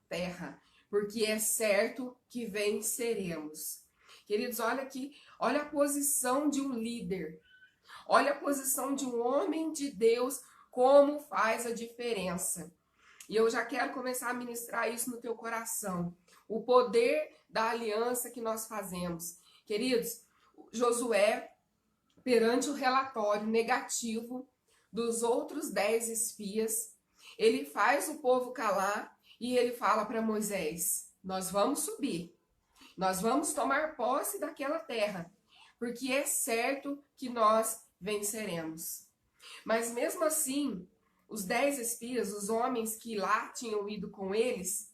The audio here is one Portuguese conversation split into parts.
terra, porque é certo que venceremos. Queridos, olha aqui, olha a posição de um líder, olha a posição de um homem de Deus, como faz a diferença. E eu já quero começar a ministrar isso no teu coração. O poder da aliança que nós fazemos. Queridos, Josué, perante o relatório negativo dos outros 10 espias, ele faz o povo calar e ele fala para Moisés: nós vamos subir, nós vamos tomar posse daquela terra, porque é certo que nós venceremos. Mas mesmo assim, os 10 espias, os homens que lá tinham ido com eles,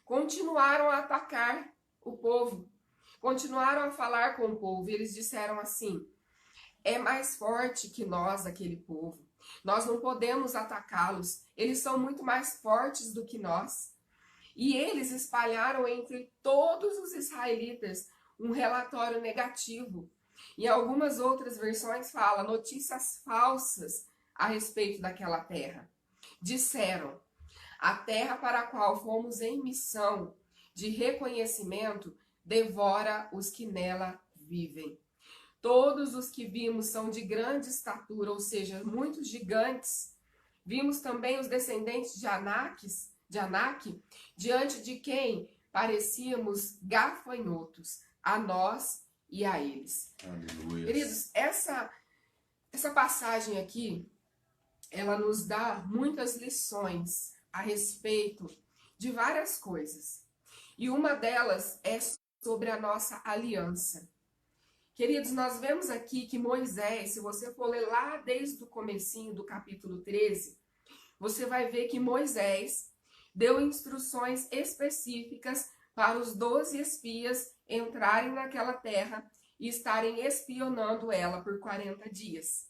continuaram a atacar o povo, continuaram a falar com o povo, e eles disseram assim: é mais forte que nós, aquele povo. Nós não podemos atacá-los. Eles são muito mais fortes do que nós. E eles espalharam entre todos os israelitas um relatório negativo. Em algumas outras versões fala notícias falsas a respeito daquela terra. Disseram: a terra para a qual fomos em missão de reconhecimento devora os que nela vivem. Todos os que vimos são de grande estatura, ou seja, muitos gigantes. Vimos também os descendentes de Anak, diante de quem parecíamos gafanhotos, a nós e a eles. Aleluia. Queridos, essa passagem aqui, ela nos dá muitas lições a respeito de várias coisas. E uma delas é sobre a nossa aliança. Queridos, nós vemos aqui que Moisés, se você for ler lá desde o comecinho do capítulo 13, você vai ver que Moisés deu instruções específicas para os 12 espias entrarem naquela terra e estarem espionando ela por 40 dias.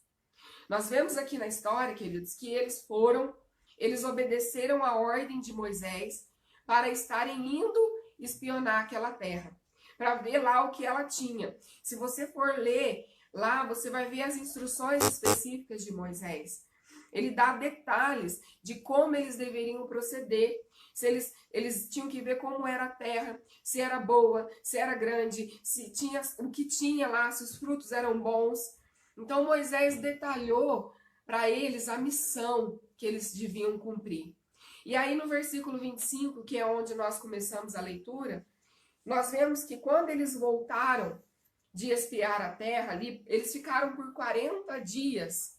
Nós vemos aqui na história, queridos, que eles obedeceram a ordem de Moisés para estarem indo espionar aquela terra, para ver lá o que ela tinha. Se você for ler lá, você vai ver as instruções específicas de Moisés. Ele dá detalhes de como eles deveriam proceder. Se eles tinham que ver como era a terra, se era boa, se era grande, se tinha o que tinha lá, se os frutos eram bons. Então Moisés detalhou para eles a missão que eles deviam cumprir. E aí no versículo 25, que é onde nós começamos a leitura, nós vemos que quando eles voltaram de espiar a terra ali, eles ficaram por 40 dias.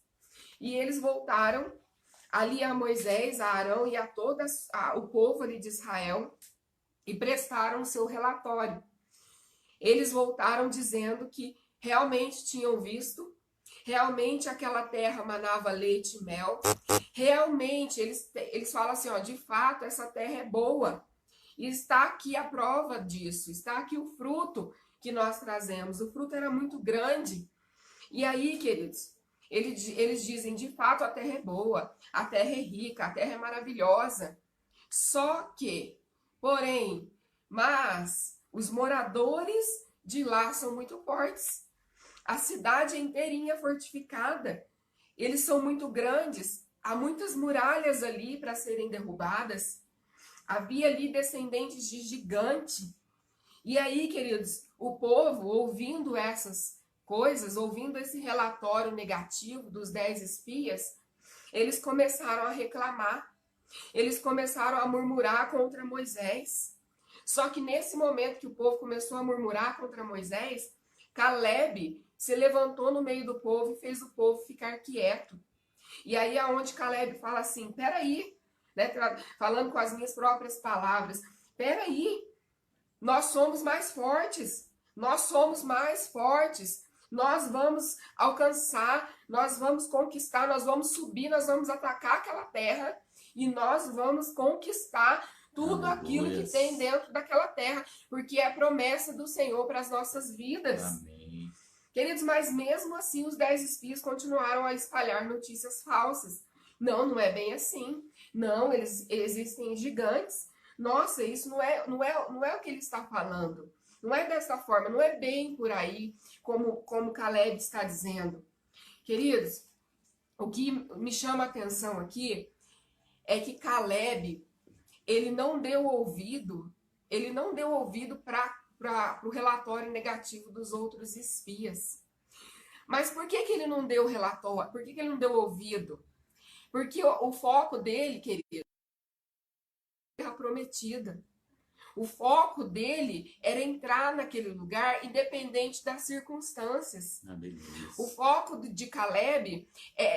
E eles voltaram ali a Moisés, a Arão e a todo o povo ali de Israel e prestaram seu relatório. Eles voltaram dizendo que realmente tinham visto, realmente aquela terra manava leite e mel, realmente eles falam assim, ó, de fato essa terra é boa. E está aqui a prova disso, está aqui o fruto que nós trazemos. O fruto era muito grande. E aí, queridos, eles dizem, de fato, a terra é boa, a terra é rica, a terra é maravilhosa. Só que, porém, mas os moradores de lá são muito fortes. A cidade é inteirinha fortificada. Eles são muito grandes. Há muitas muralhas ali para serem derrubadas. Havia ali descendentes de gigante. E aí, queridos, o povo, ouvindo essas coisas, ouvindo esse relatório negativo dos 10 espias, eles começaram a reclamar. Eles começaram a murmurar contra Moisés. Só que nesse momento que o povo começou a murmurar contra Moisés, Caleb se levantou no meio do povo e fez o povo ficar quieto. E aí é onde Caleb fala assim, peraí, né, falando com as minhas próprias palavras, peraí, nós somos mais fortes, nós somos mais fortes, nós vamos alcançar, nós vamos conquistar, nós vamos subir, nós vamos atacar aquela terra e nós vamos conquistar tudo aquilo que tem dentro daquela terra, porque é promessa do Senhor para as nossas vidas. Amém. Queridos, mas mesmo assim os 10 espias continuaram a espalhar notícias falsas. Não, não é bem assim. Não, existem gigantes. Nossa, isso não é o que ele está falando. Não é dessa forma, não é bem por aí como Caleb está dizendo. Queridos, o que me chama a atenção aqui é que Caleb, ele não deu ouvido para o relatório negativo dos outros espias. Mas por que ele não deu relatório? Por que ele não deu ouvido? Porque o foco dele, querido, era a terra prometida. O foco dele era entrar naquele lugar independente das circunstâncias. O foco de Caleb,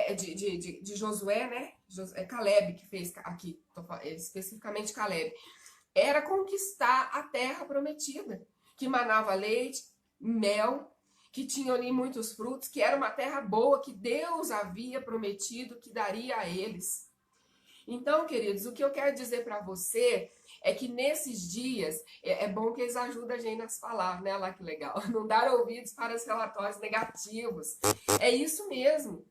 de Josué, né? É Caleb que fez aqui, especificamente Caleb, era conquistar a terra prometida, que manava leite, mel, que tinha ali muitos frutos, que era uma terra boa, que Deus havia prometido que daria a eles. Então, queridos, o que eu quero dizer para você é que nesses dias, é bom que eles ajudam a gente nas palavras, né? Lá que legal. Não dar ouvidos para os relatórios negativos. É isso mesmo.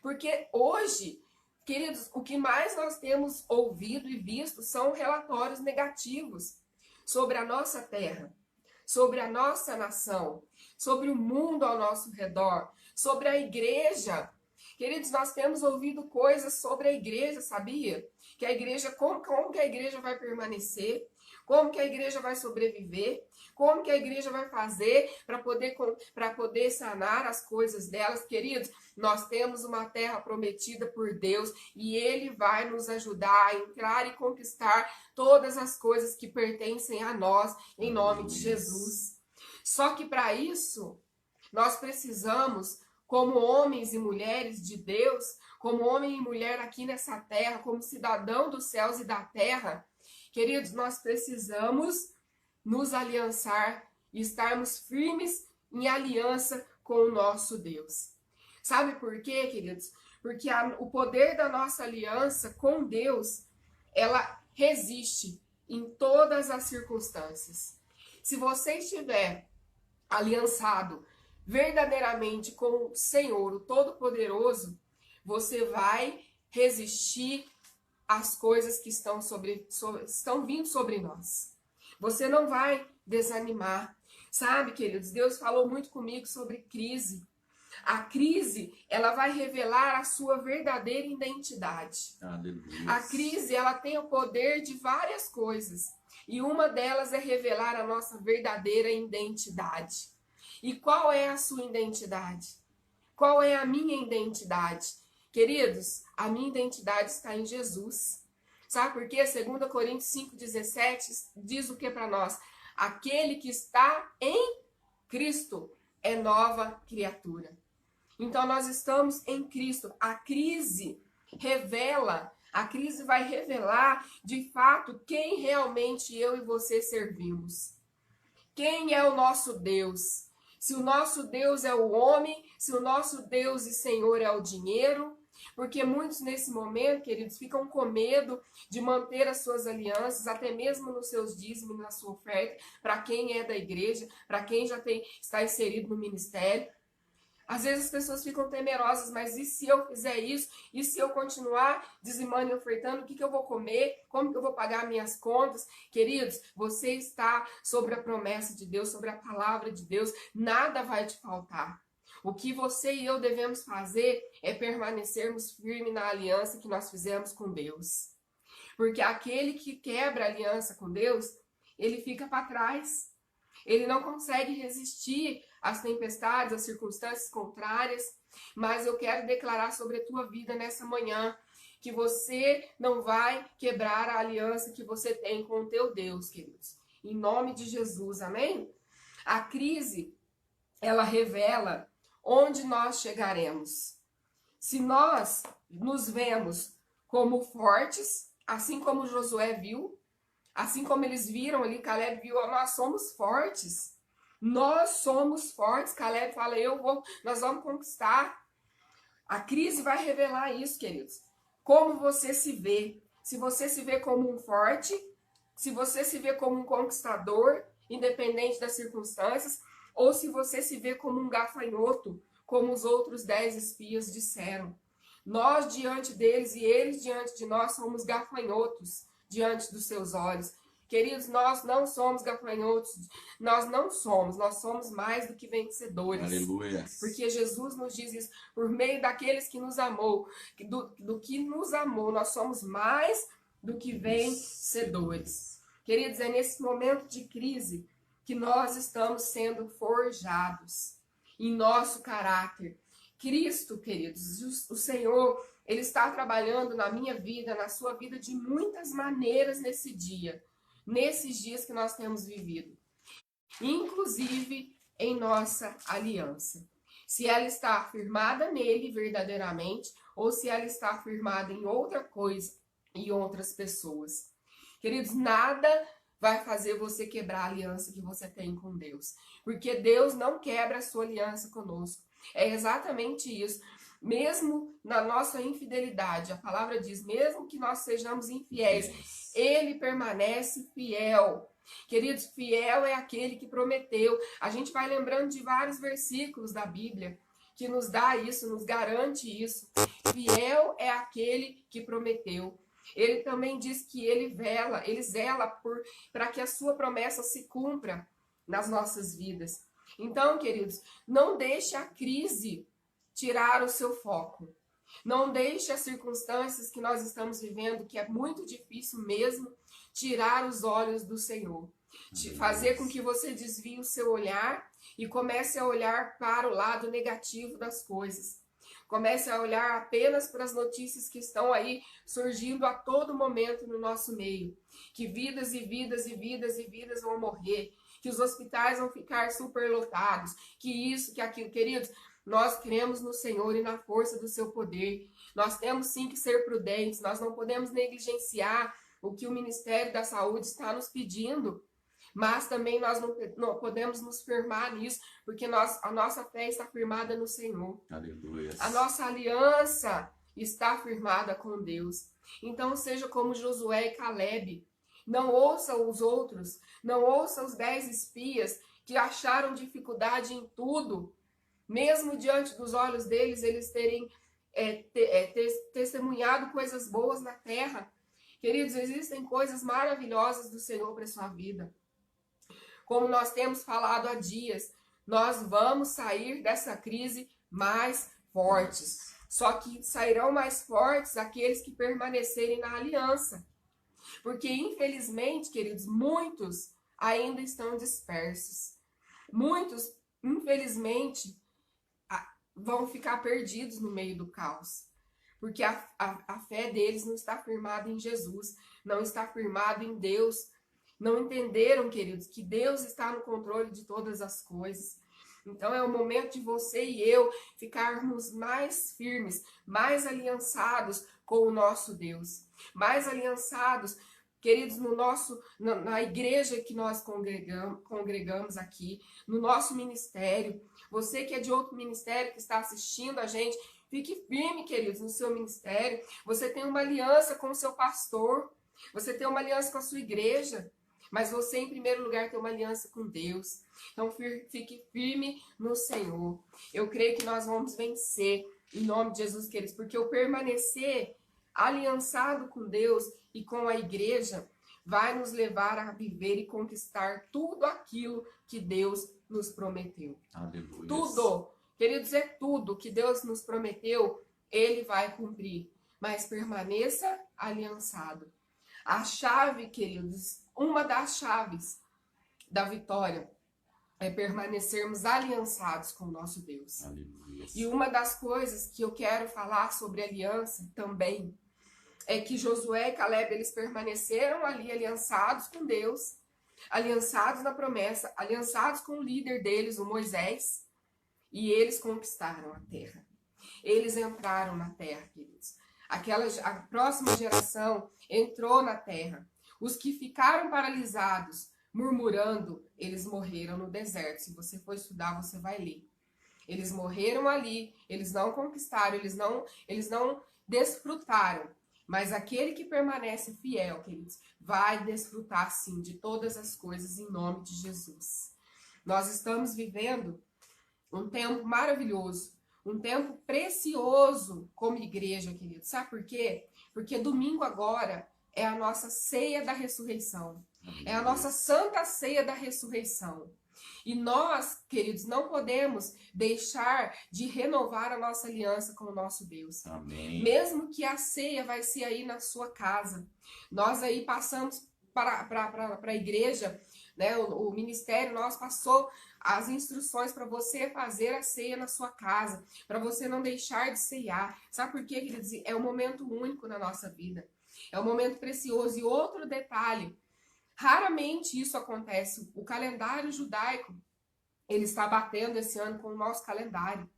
Porque hoje, queridos, o que mais nós temos ouvido e visto são relatórios negativos sobre a nossa terra, sobre a nossa nação, sobre o mundo ao nosso redor, sobre a igreja. Queridos, nós temos ouvido coisas sobre a igreja, sabia? Que a igreja, como que a igreja vai permanecer? Como que a igreja vai sobreviver? Como que a igreja vai fazer para poder sanar as coisas delas? Queridos, nós temos uma terra prometida por Deus e Ele vai nos ajudar a entrar e conquistar todas as coisas que pertencem a nós, em nome de Jesus. Só que para isso, nós precisamos, como homens e mulheres de Deus, como homem e mulher aqui nessa terra, como cidadão dos céus e da terra, queridos, nós precisamos nos aliançar e estarmos firmes em aliança com o nosso Deus. Sabe por quê, queridos? Porque o poder da nossa aliança com Deus, ela resiste em todas as circunstâncias. Se você estiver aliançado verdadeiramente com o Senhor, o Todo-Poderoso, você vai resistir às coisas que estão vindo sobre nós. Você não vai desanimar. Sabe, queridos, Deus falou muito comigo sobre crise. A crise, ela vai revelar a sua verdadeira identidade. Aleluia. A crise, ela tem o poder de várias coisas. E uma delas é revelar a nossa verdadeira identidade. E qual é a sua identidade? Qual é a minha identidade? Queridos, a minha identidade está em Jesus. Sabe por quê? 2 Coríntios 5,17 diz o que para nós? Aquele que está em Cristo é nova criatura. Então nós estamos em Cristo. A crise vai revelar de fato quem realmente eu e você servimos. Quem é o nosso Deus? Se o nosso Deus é o homem, se o nosso Deus e Senhor é o dinheiro, porque muitos nesse momento, queridos, ficam com medo de manter as suas alianças, até mesmo nos seus dízimos, na sua oferta, para quem é da igreja, para quem já está inserido no ministério. Às vezes as pessoas ficam temerosas, mas e se eu fizer isso? E se eu continuar dizimando e ofertando? O que eu vou comer? Como que eu vou pagar minhas contas? Queridos, você está sobre a promessa de Deus, sobre a palavra de Deus. Nada vai te faltar. O que você e eu devemos fazer é permanecermos firmes na aliança que nós fizemos com Deus. Porque aquele que quebra a aliança com Deus, ele fica para trás. Ele não consegue resistir às tempestades, às circunstâncias contrárias. Mas eu quero declarar sobre a tua vida nessa manhã que você não vai quebrar a aliança que você tem com o teu Deus, queridos. Em nome de Jesus, amém? A crise, ela revela onde nós chegaremos. Se nós nos vemos como fortes, assim como Josué viu, assim como eles viram ali, Caleb viu, nós somos fortes. Nós somos fortes. Caleb fala, nós vamos conquistar. A crise vai revelar isso, queridos. Como você se vê. Se você se vê como um forte, se você se vê como um conquistador, independente das circunstâncias, ou se você se vê como um gafanhoto, como os outros 10 espias disseram. Nós diante deles e eles diante de nós somos gafanhotos diante dos seus olhos. Queridos, nós não somos gafanhotos, nós somos mais do que vencedores. Aleluia. Porque Jesus nos diz isso, por meio daqueles que nos amou, do que nos amou, nós somos mais do que vencedores. Queridos, é nesse momento de crise que nós estamos sendo forjados em nosso caráter. Cristo, queridos, o Senhor, Ele está trabalhando na minha vida, na sua vida, de muitas maneiras nesse dia, nesses dias que nós temos vivido. Inclusive em nossa aliança. Se ela está firmada nele verdadeiramente, ou se ela está firmada em outra coisa e outras pessoas. Queridos, nada vai fazer você quebrar a aliança que você tem com Deus. Porque Deus não quebra a sua aliança conosco. É exatamente isso. Mesmo na nossa infidelidade, a palavra diz, mesmo que nós sejamos infiéis, Ele permanece fiel. Queridos, fiel é aquele que prometeu. A gente vai lembrando de vários versículos da Bíblia que nos dá isso, nos garante isso. Fiel é aquele que prometeu. Ele também diz que ele zela para que a sua promessa se cumpra nas nossas vidas. Então, queridos, não deixe a crise tirar o seu foco. Não deixe as circunstâncias que nós estamos vivendo, que é muito difícil mesmo, tirar os olhos do Senhor. Fazer com que você desvie o seu olhar e comece a olhar para o lado negativo das coisas. Comece a olhar apenas para as notícias que estão aí surgindo a todo momento no nosso meio. Que vidas e vidas e vidas e vidas vão morrer. Que os hospitais vão ficar superlotados. Que isso, que aquilo. Queridos, nós cremos no Senhor e na força do seu poder. Nós temos sim que ser prudentes. Nós não podemos negligenciar o que o Ministério da Saúde está nos pedindo. Mas também nós não podemos nos firmar nisso, porque a nossa fé está firmada no Senhor. Aleluia. A nossa aliança está firmada com Deus. Então seja como Josué e Caleb. Não ouça os outros, não ouça os 10 espias que acharam dificuldade em tudo. Mesmo diante dos olhos deles, eles terem testemunhado coisas boas na terra. Queridos, existem coisas maravilhosas do Senhor para a sua vida. Como nós temos falado há dias, nós vamos sair dessa crise mais fortes. Só que sairão mais fortes aqueles que permanecerem na aliança. Porque, infelizmente, queridos, muitos ainda estão dispersos. Muitos, infelizmente, vão ficar perdidos no meio do caos. Porque a fé deles não está firmada em Jesus, não está firmada em Deus. Não entenderam, queridos, que Deus está no controle de todas as coisas. Então é o momento de você e eu ficarmos mais firmes, mais aliançados com o nosso Deus. Mais aliançados, queridos, na igreja que nós congregamos aqui, no nosso ministério. Você que é de outro ministério, que está assistindo a gente, fique firme, queridos, no seu ministério. Você tem uma aliança com o seu pastor. Você tem uma aliança com a sua igreja. Mas você, em primeiro lugar, tem uma aliança com Deus. Então, fique firme no Senhor. Eu creio que nós vamos vencer, em nome de Jesus, queridos. Porque o permanecer aliançado com Deus e com a igreja vai nos levar a viver e conquistar tudo aquilo que Deus nos prometeu. Aleluia. Tudo. Queridos, é tudo que Deus nos prometeu, Ele vai cumprir. Mas permaneça aliançado. A chave, queridos, uma das chaves da vitória é permanecermos aliançados com o nosso Deus. Aleluia. E uma das coisas que eu quero falar sobre aliança também é que Josué e Caleb, eles permaneceram ali aliançados com Deus, aliançados na promessa, aliançados com o líder deles, o Moisés, e eles conquistaram a terra. Eles entraram na terra, queridos. A próxima geração entrou na terra. Os que ficaram paralisados, murmurando, eles morreram no deserto. Se você for estudar, você vai ler. Eles morreram ali, eles não conquistaram, eles não desfrutaram. Mas aquele que permanece fiel, queridos, vai desfrutar sim de todas as coisas em nome de Jesus. Nós estamos vivendo um tempo maravilhoso, um tempo precioso como igreja, queridos. Sabe por quê? Porque domingo agora é a nossa ceia da ressurreição. É a nossa santa ceia da ressurreição. E nós, queridos, não podemos deixar de renovar a nossa aliança com o nosso Deus. Amém. Mesmo que a ceia vai ser aí na sua casa. Nós aí passamos para a igreja, né? O ministério nós passou as instruções para você fazer a ceia na sua casa, para você não deixar de ceiar. Sabe por quê, queridos? É um momento único na nossa vida. É um momento precioso. E outro detalhe, raramente isso acontece. O calendário judaico, ele está batendo esse ano com o nosso calendário.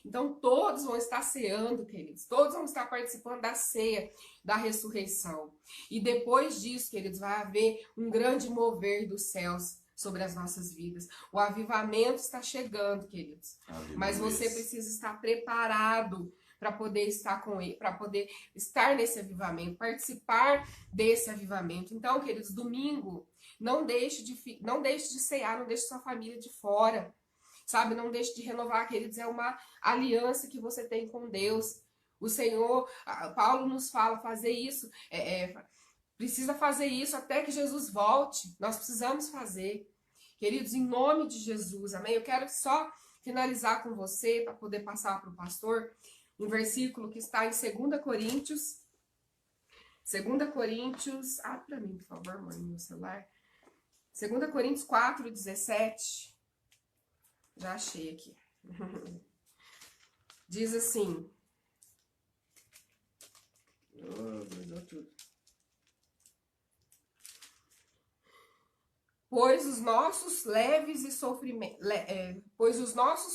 Então, todos vão estar ceando, queridos. Todos vão estar participando da ceia da ressurreição. E depois disso, queridos, vai haver um grande mover dos céus sobre as nossas vidas. O avivamento está chegando, queridos. Aleluia. Mas você precisa estar preparado para poder estar com ele, para poder estar nesse avivamento, participar desse avivamento. Então, queridos, domingo, não deixe de cear, não deixe sua família de fora. Sabe, não deixe de renovar, queridos, é uma aliança que você tem com Deus. O Senhor, Paulo nos fala fazer isso, precisa fazer isso até que Jesus volte. Nós precisamos fazer. Queridos, em nome de Jesus, amém? Eu quero só finalizar com você, para poder passar para o pastor, um versículo que está em 2 Coríntios. 2 Coríntios, abre para mim, por favor, mãe, no meu celular. 2 Coríntios 4, 17. Já achei aqui. Diz assim. Mudou tudo. Pois os nossos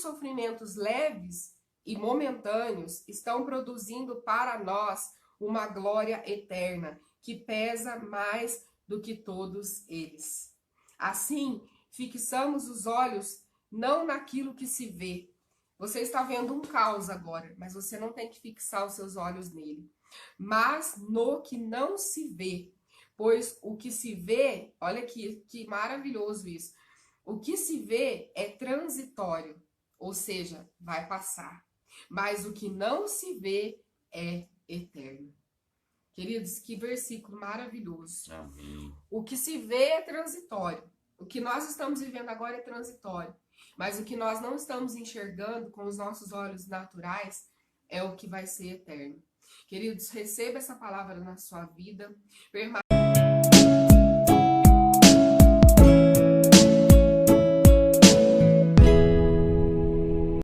sofrimentos leves e momentâneos estão produzindo para nós uma glória eterna, que pesa mais do que todos eles. Assim, fixamos os olhos não naquilo que se vê. Você está vendo um caos agora, mas você não tem que fixar os seus olhos nele. Mas no que não se vê. Pois o que se vê, olha aqui, que maravilhoso isso. O que se vê é transitório, ou seja, vai passar. Mas o que não se vê é eterno. Queridos, que versículo maravilhoso. Amém. O que se vê é transitório. O que nós estamos vivendo agora é transitório. Mas o que nós não estamos enxergando com os nossos olhos naturais é o que vai ser eterno. Queridos, receba essa palavra na sua vida.